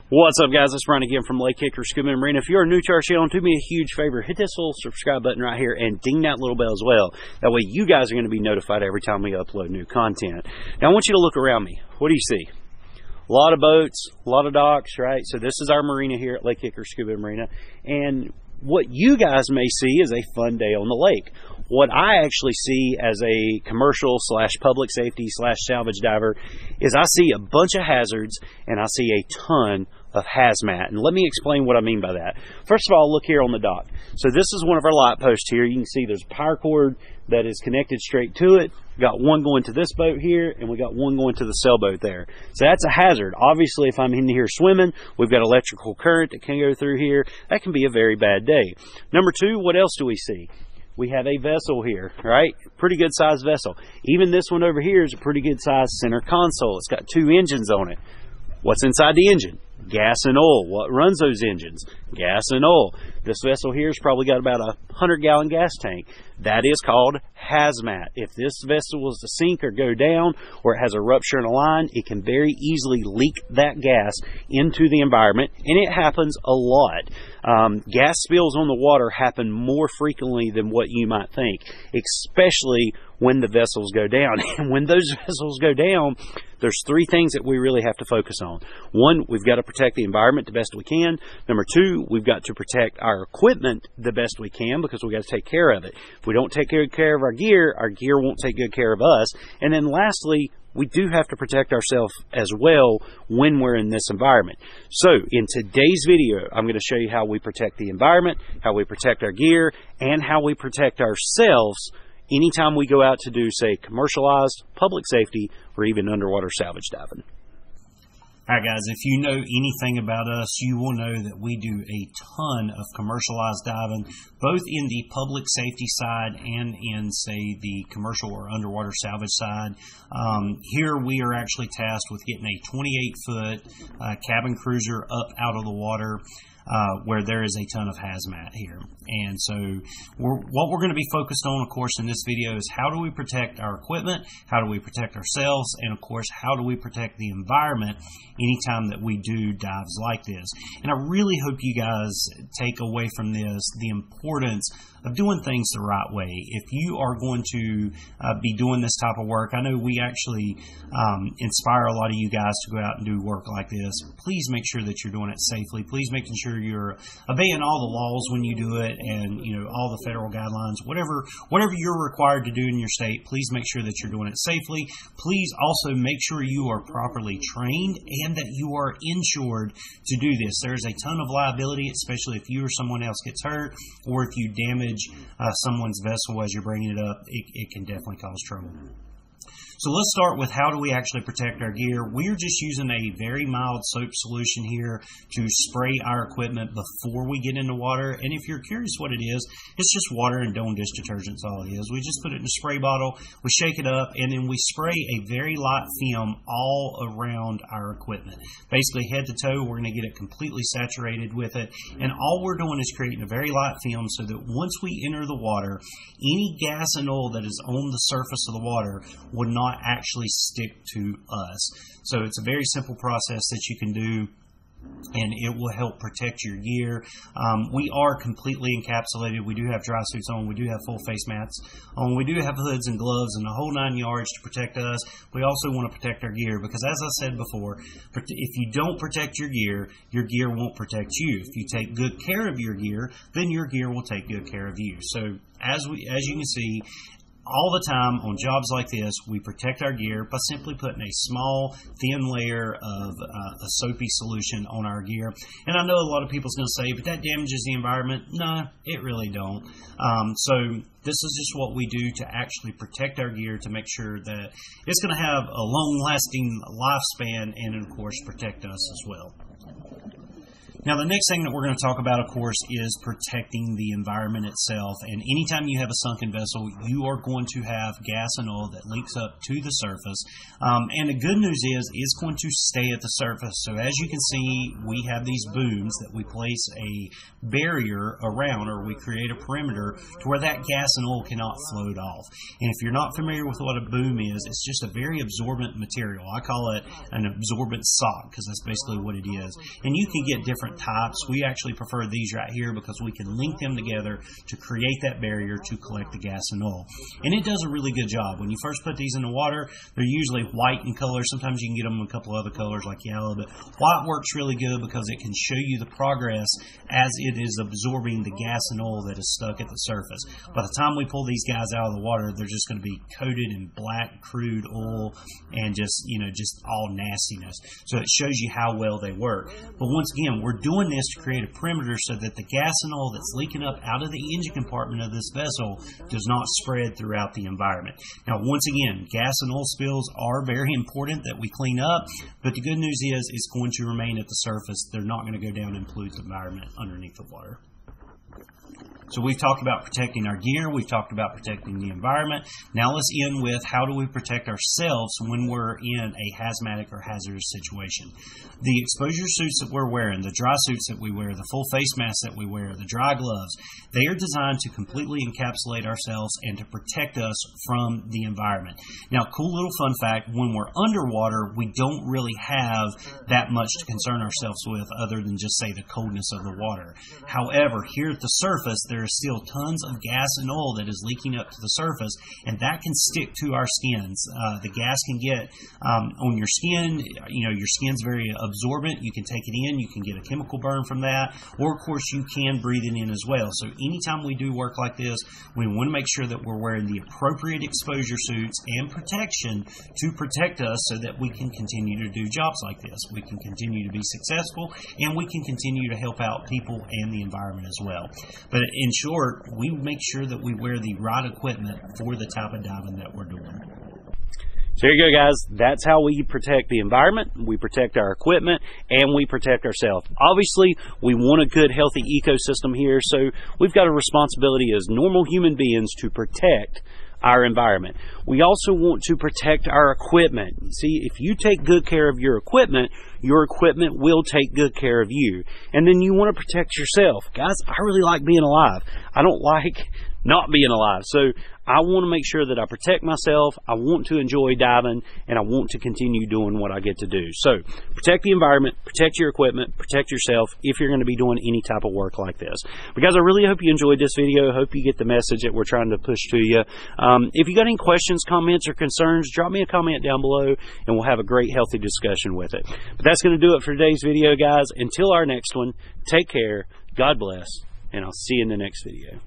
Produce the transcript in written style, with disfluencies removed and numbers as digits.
What's up, guys? It's Brian again from Lake Hickory Scuba and Marina. If you're new to our channel, do me a huge favor. Hit this little subscribe button right here and ding that little bell as well. That way you guys are going to be notified every time we upload new content. Now, I want you to look around me. What do you see? A lot of boats, a lot of docks, right? So this is our marina here at Lake Hickory Scuba and Marina. And what you guys may see is a fun day on the lake. What I actually see as a commercial / public safety / salvage diver is I see a bunch of hazards and I see a ton of hazmat. And let me explain what I mean by that. First of all, look here on the dock. So this is one of our light posts here. You can see there's a power cord that is connected straight to it. We got one going to this boat here, and we got one going to the sailboat there. So that's a hazard. Obviously, if I'm in here swimming, we've got electrical current that can go through here. That can be a very bad day. Number two, what else do we see? We have a vessel here, right? Pretty good sized vessel. Even this one over here is a pretty good sized center console. It's got 2 engines on it. What's inside the engine? Gas and oil. What runs those engines? Gas and oil. This vessel here has probably got about a 100-gallon gas tank. That is called hazmat. If this vessel was to sink or go down, or it has a rupture in a line, it can very easily leak that gas into the environment, and it happens a lot. Gas spills on the water happen more frequently than what you might think, especially when the vessels go down. And when those vessels go down, there's 3 things that we really have to focus on. 1, we've got to protect the environment the best we can. Number 2, we've got to protect our equipment the best we can because we've got to take care of it. If we don't take good care of our gear won't take good care of us. And then lastly, we do have to protect ourselves as well when we're in this environment. So in today's video, I'm going to show you how we protect the environment, how we protect our gear, and how we protect ourselves anytime we go out to do, say, commercialized, public safety, or even underwater salvage diving. Alright guys, if you know anything about us, you will know that we do a ton of commercialized diving, both in the public safety side and in, say, the commercial or underwater salvage side. Here we are actually tasked with getting a 28-foot cabin cruiser up out of the water. Where there is a ton of hazmat here. And so what we're going to be focused on, of course, in this video is how do we protect our equipment, how do we protect ourselves, and of course, how do we protect the environment anytime that we do dives like this. And I really hope you guys take away from this the importance of doing things the right way. If you are going to be doing this type of work, I know we actually inspire a lot of you guys to go out and do work like this. Please make sure that you're doing it safely. Please make sure you're obeying all the laws when you do it, and all the federal guidelines, whatever you're required to do in your state. Please make sure that you're doing it safely. Please also make sure you are properly trained and that you are insured to do this. There's a ton of liability, especially if you or someone else gets hurt, or if you damage someone's vessel as you're bringing it up. It can definitely cause trouble. So let's start with how do we actually protect our gear. We're just using a very mild soap solution here to spray our equipment before we get into water. And if you're curious what it is, it's just water and Dawn dish detergent is all it is. We just put it in a spray bottle, we shake it up, and then we spray a very light film all around our equipment. Basically head to toe, we're going to get it completely saturated with it. And all we're doing is creating a very light film so that once we enter the water, any gas and oil that is on the surface of the water would not actually stick to us. So it's a very simple process that you can do, and it will help protect your gear. We are completely encapsulated. We do have dry suits on. We do have full face masks on. We do have hoods and gloves and the whole 9 yards to protect us. We also want to protect our gear because, as I said before, if you don't protect your gear won't protect you. If you take good care of your gear, then your gear will take good care of you. So as you can see, all the time on jobs like this, we protect our gear by simply putting a small, thin layer of a soapy solution on our gear. And I know a lot of people's going to say, but that damages the environment. No, it really don't. So this is just what we do to actually protect our gear to make sure that it's going to have a long-lasting lifespan and, of course, protect us as well. Now, the next thing that we're going to talk about, of course, is protecting the environment itself. And anytime you have a sunken vessel, you are going to have gas and oil that leaks up to the surface. And the good news is it's going to stay at the surface. So as you can see, we have these booms that we place a barrier around, or we create a perimeter to where that gas and oil cannot float off. And if you're not familiar with what a boom is, it's just a very absorbent material. I call it an absorbent sock because that's basically what it is. And you can get different types. We actually prefer these right here because we can link them together to create that barrier to collect the gas and oil. And it does a really good job. When you first put these in the water, they're usually white in color. Sometimes you can get them in a couple other colors like yellow, but white works really good because it can show you the progress as it is absorbing the gas and oil that is stuck at the surface. By the time we pull these guys out of the water, they're just going to be coated in black crude oil and just all nastiness. So it shows you how well they work. But once again, we're doing this to create a perimeter so that the gas and oil that's leaking up out of the engine compartment of this vessel does not spread throughout the environment. Now, once again, gas and oil spills are very important that we clean up, but the good news is it's going to remain at the surface. They're not going to go down and pollute the environment underneath the water. So we've talked about protecting our gear, we've talked about protecting the environment. Now let's end with how do we protect ourselves when we're in a hazmatic or hazardous situation. The exposure suits that we're wearing, the dry suits that we wear, the full face masks that we wear, the dry gloves, they are designed to completely encapsulate ourselves and to protect us from the environment. Now, cool little fun fact, when we're underwater, we don't really have that much to concern ourselves with other than just say the coldness of the water. However, here at the surface, there is still tons of gas and oil that is leaking up to the surface, and that can stick to our skins. The gas can get on your skin. Your skin's very absorbent. You can take it in. You can get a chemical burn from that, or of course you can breathe it in as well. So anytime we do work like this, we want to make sure that we're wearing the appropriate exposure suits and protection to protect us so that we can continue to do jobs like this. We can continue to be successful, and we can continue to help out people and the environment as well. But in short, we make sure that we wear the right equipment for the type of diving that we're doing. So there you go, guys. That's how we protect the environment, we protect our equipment, and we protect ourselves. Obviously, we want a good, healthy ecosystem here, so we've got a responsibility as normal human beings to protect our environment. We also want to protect our equipment. See, if you take good care of your equipment will take good care of you. And then you want to protect yourself. Guys, I really like being alive. I don't like not being alive. So I want to make sure that I protect myself. I want to enjoy diving, and I want to continue doing what I get to do. So protect the environment, protect your equipment, protect yourself if you're going to be doing any type of work like this. But guys, I really hope you enjoyed this video. I hope you get the message that we're trying to push to you. If you got any questions, comments, or concerns, drop me a comment down below, and we'll have a great, healthy discussion with it. But that's going to do it for today's video, guys. Until our next one, take care, God bless, and I'll see you in the next video.